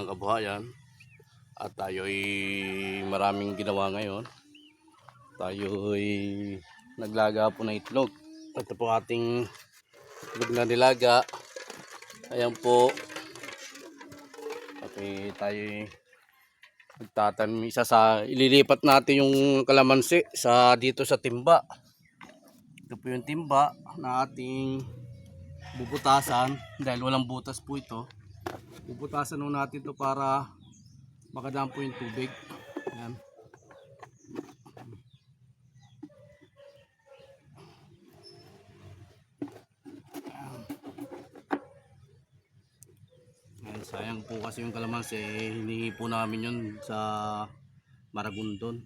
kabuhayan. At tayo ay maraming ginawa ngayon. Tayo ay naglaga po ng itlog. Ito po ating itlog na nilaga. Ayan po. At tayo ay magtatanim. Ililipat natin yung kalamansi dito sa timba. Ito po yung timba na ating bubutasan dahil walang butas po ito. Bubutasan nun natin ito para makadaan po yung tubig. Ayan. Ayan, sayang po kasi yung kalamansi, hiningi po namin yun sa Maragondon.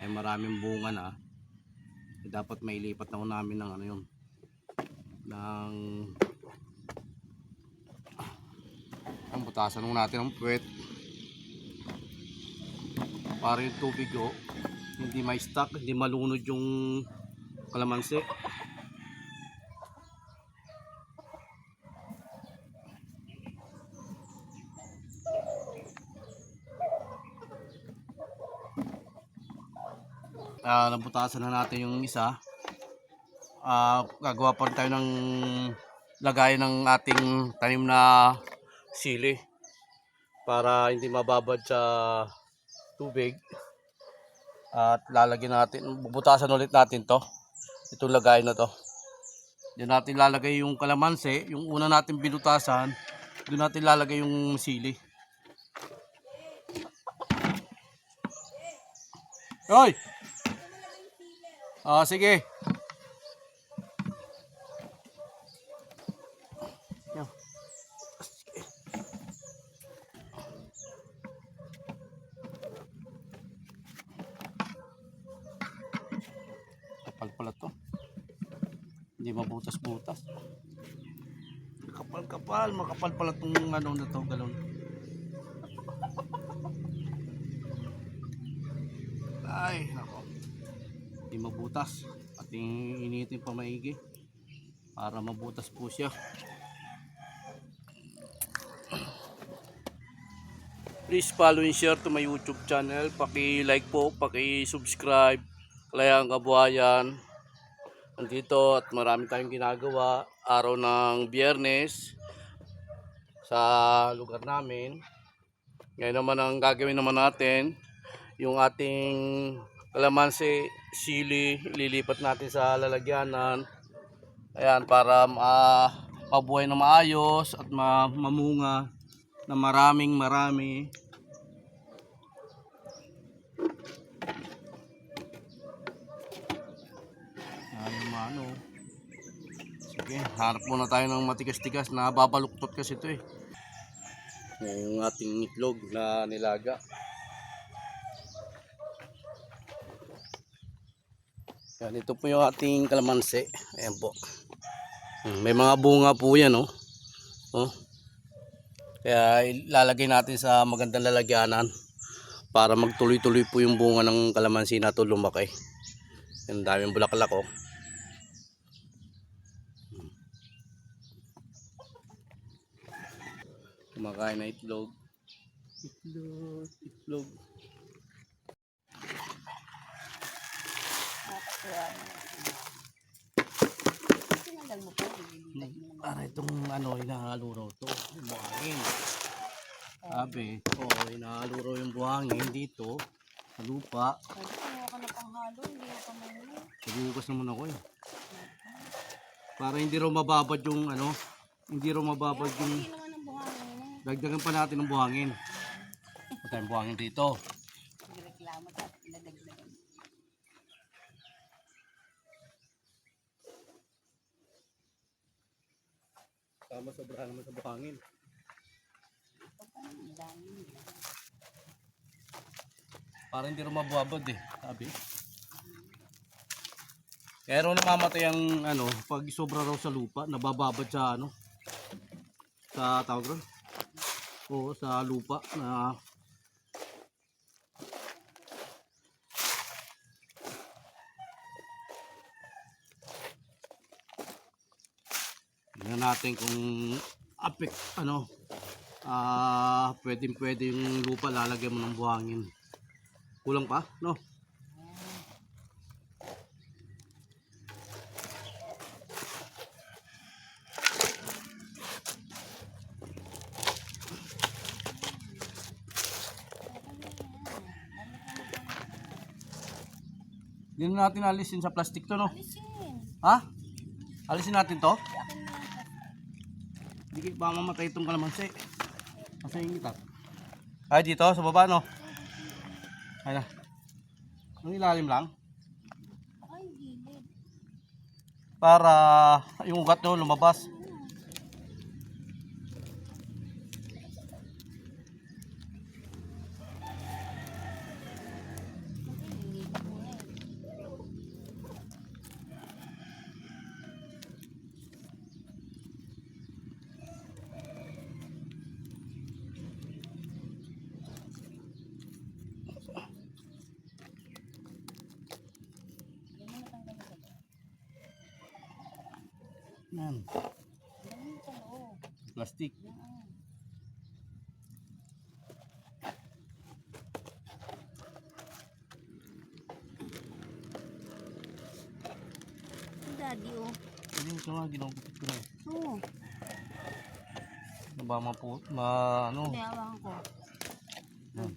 Ay maraming bunga na. Dapat mailipat na po namin ng ano yun. Ang butasan mo natin ng puwet para yung tubig hindi may stuck, hindi malunod yung kalamansi. Nabutasan na natin yung isa. Gagawa pa rin tayo ng lagay ng ating tanim na sili para hindi mababad sa tubig. At lalagyan natin, bubutasan ulit natin itong lagay na to. Diyan natin lalagay yung kalamansi, yung una natin binutasan, doon natin lalagay yung sili. Hoy! Sige. Kapal pala to. Hindi mabutas-butas. Kapal-kapal, makapal pala tong ano na to, galon. Ay, nako. Hindi mabutas. Ating initin pa maigi para mabutas po siya. Please follow and share to my YouTube channel. Paki-like po, paki-subscribe. Kalayaan Kabuhayan. Nandito at marami tayong ginagawa. Araw ng Biyernes sa lugar namin. Ngayon naman ang gagawin naman natin, yung ating kalamansi, sili, ililipat natin sa lalagyanan. Ayan, para mabuhay na maayos at mamunga na marami. Sige, harap muna tayo ng matigas-tigas na babaluktot kasi ito eh. Yung ating itlog na nilaga. Yan, ito po yung ating kalamansi. Ayan po. May mga bunga po yan Kaya ilalagay natin sa magandang lalagyanan para magtuloy-tuloy po yung bunga ng kalamansi na ito lumaki. Ang daming bulaklak kumakain na itlog. Para itong inahalo raw ito, buhangin. Sabi, inahalo raw yung buhangin dito sa lupa. Nagugas naman ako para hindi raw mababad yung dagdagan pa natin ng buhangin. Patayang buhangin dito. Tama, sobrahan naman sa buhangin. Para hindi rin mababad sabi. Kaya raw namamatay ang pag sobra raw sa lupa, nabababad sa sa tawag ron. Sa lupa na tingnan natin kung pwede yung lupa, lalagyan mo ng buhangin. Kulang pa, no? Hindi na natin alisin sa plastic to, no? Alisin. Ha? Alisin natin to? Akin na lang. Hindi ba mamatay itong kalamansi? Kasi yung itak. Ay, dito, sa baba, no? Ay na. Ang ilalim lang. Ay, gilid. Para yung ugat nyo lumabas. Yan. Plastic. Daddy, oh. Hindi ito nga, ginagupit ko na eh. Oo. Ano ba ano? Hindi, awan ko. Yan.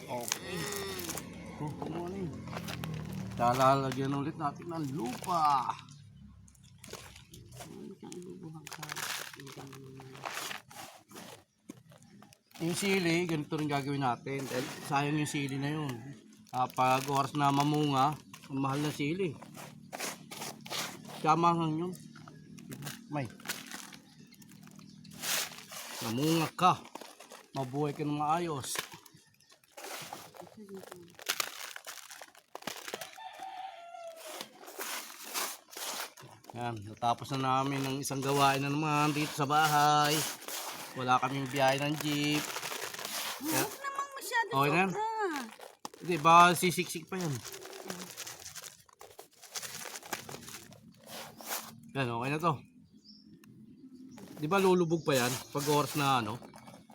Okay. Ano yun? Lalagyan ulit natin ng lupa. Yung sili, ganito rin gagawin natin. Dahil sayang yung sili na yun. Pag oras na mamunga, ang mahal na sili. Kamangang yun. May. Namunga ka. Mabuhay ka ng maayos. Yan, natapos na namin ng isang gawain na naman dito sa bahay. Wala kaming biyahe ng jeep. Huwag naman masyado Okay na yan? sobra. Hindi, baka sisiksik pa yan. Yan, okay na to. Di ba lulubog pa yan? Pag oras na ano,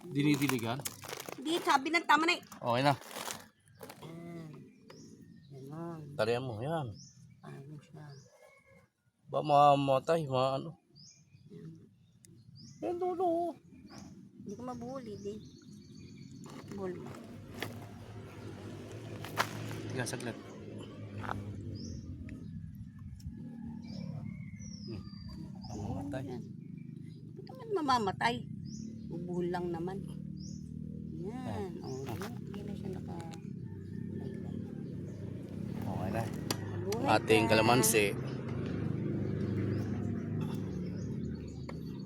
dinidiligan. Hindi, sabi ng tama na eh. Okay na. Ganon. Tarihan mo, yan. Ano siya? Ba mamatay, ano. Yan dulo. Hindi ko mabuhuli, di. Buhuli. Tiga, saglit. Mamatay. Yan. Ba't naman mamamatay? Bubuhol lang naman. Yan. Oh, hindi na siya naka... Okay na. Mabuhay Ating ka. kalamansi.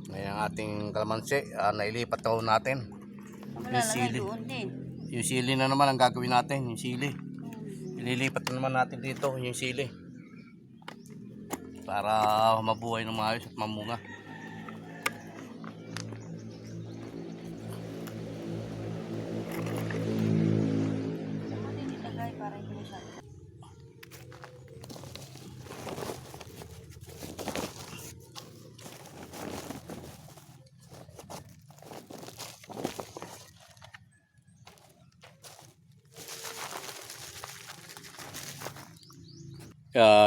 Ngayon ang ating kalamansi, nailipat na natin. Ang Yung malalagay sili. doon din. Yung sili na naman ang gagawin natin, yung sili. Ililipat na naman natin dito yung sili. Para mabuhay ng maayos at mamunga. Ano din ilagay para hindi siya.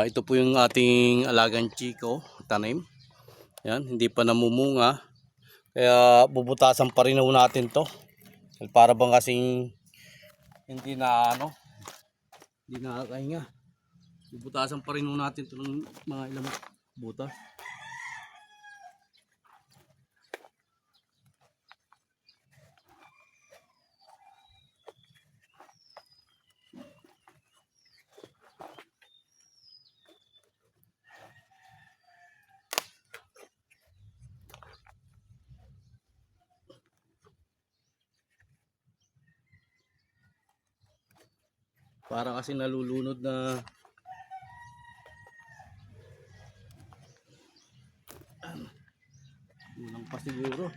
Ito po yung ating alagang chiko, tanim. Yan, hindi pa namumunga. Kaya bubutasan pa rin natin to. Para bang kasing hindi na hindi nakakahinga. Bubutasan pa rin natin ito ng mga ilang butas. Para kasi nalulunod na kulang pa siguro.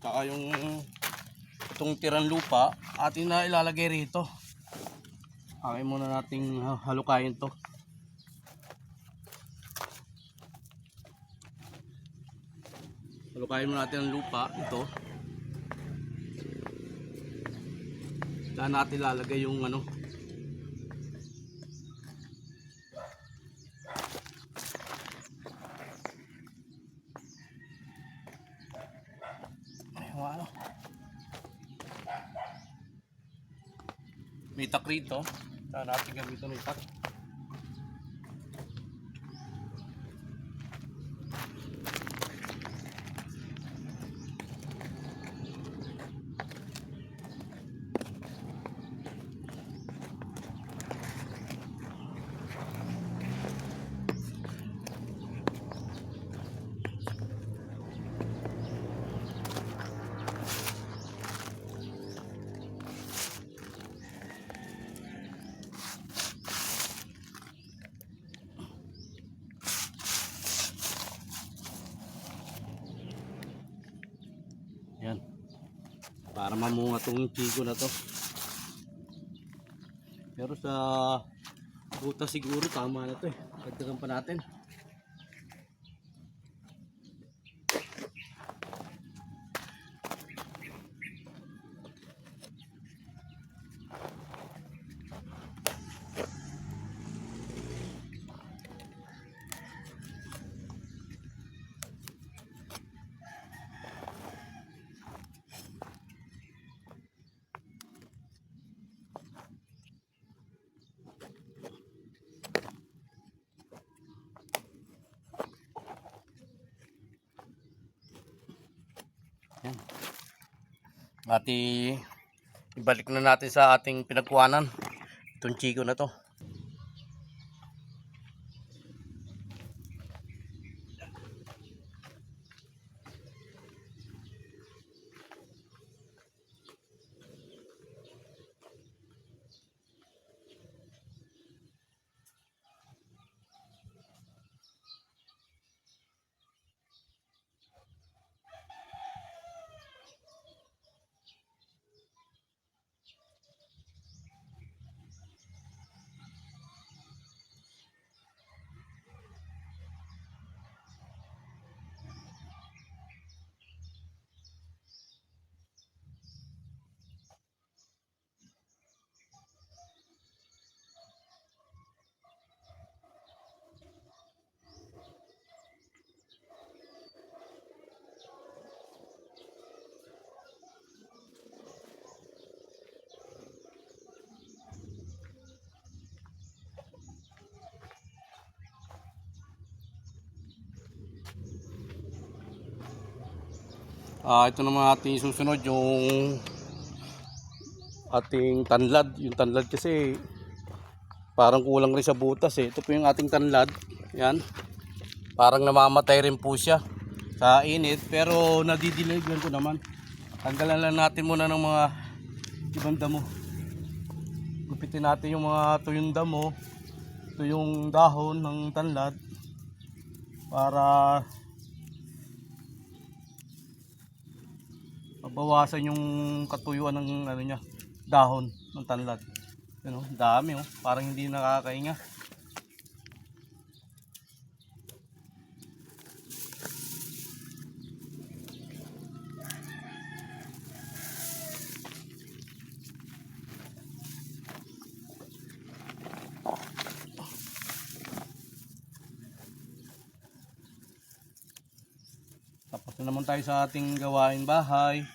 Tsaka yung itong tirang lupa, atin na ilalagay rito. Okay muna nating halukayin to. Halukayin muna natin ang lupa. Ito. Saan natin ilalagay yung ano. Ano. May tak rito. Saan natin gamitin ng tak. Yan. Para mamunga tong chigo na to. Pero sa butas siguro tama na to eh. Dagdagan pa natin. Yan. Ibalik na natin sa ating pinagkuhanan itong chigo na to. Ito naman ating susunod yung ating tanlad. Yung tanlad kasi parang kulang rin sa butas eh. Ito po yung ating tanlad. Yan. Parang namamatay rin po siya sa init. Pero nadidiligan ko naman. Tanggalan lang natin muna ng mga ibang damo. Gupitin natin yung mga tuyong damo. Ito yung dahon ng tanlad. Para mabawasan yung katuyuan ng ano niya, dahon ng tanlad. Ano, dami oh, parang hindi nakakainga. Tapos na naman tayo sa ating gawain bahay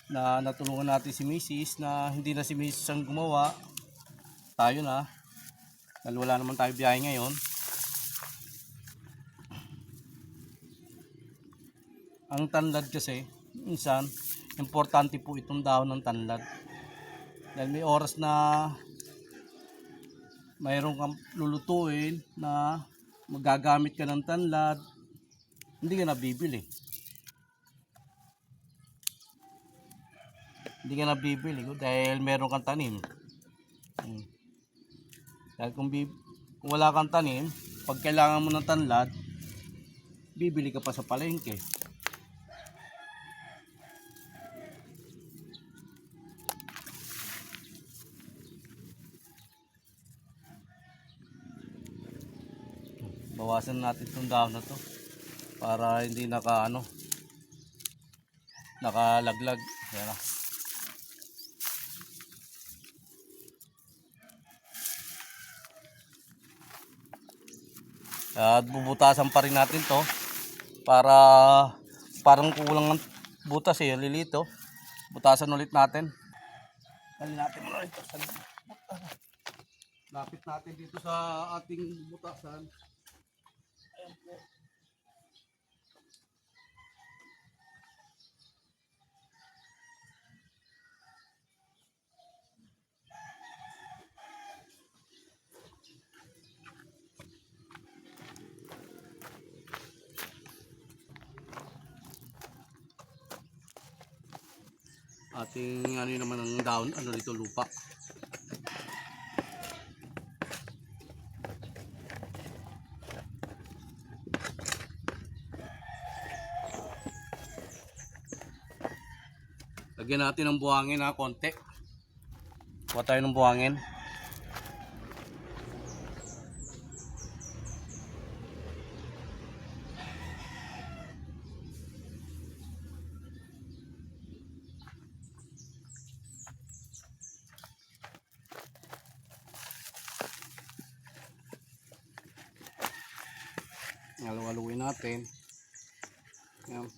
na natulungan natin si Mrs. na hindi na si Mrs. ang gumawa. Tayo na. Dahil wala naman tayo biyahe ngayon. Ang tanlad kasi, minsan, importante po itong dahon ng tanlad. Dahil may oras na mayroon kang lulutuin na magagamit ka ng tanlad, hindi ka na bibili. Hindi ka na bibili dahil meron kang tanim. Dahil kung wala kang tanim, pag kailangan mo ng tanlad, bibili ka pa sa palengke. Bawasan natin itong dahon na to para hindi nakalaglag. Yan na. At bubutasan pa rin natin to para parang kulang ng butas eh, lilito. Butasan ulit natin. Dali natin muna ito. Lapit natin dito sa ating butasan. Ayan po. Ating ano naman ang down, ano dito lupa. Lagyan natin ng buhangin ha, konti. Kuha tayo ng buhangin. Halu-haluin natin. Yan.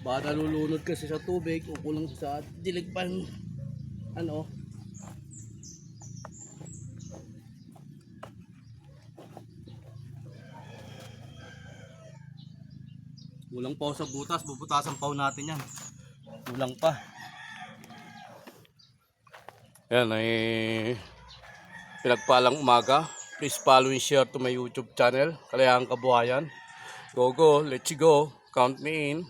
Baka nalulunod kasi sa tubig o kulang sa dilig pa ng ano. Kulang pa sa butas, bubutasan pa natin yan. Kulang pa. Yan ay pinagpalang umaga. Please follow and share to my YouTube channel, Kalayaan Kabuhayan. Go, let's go. Count me in.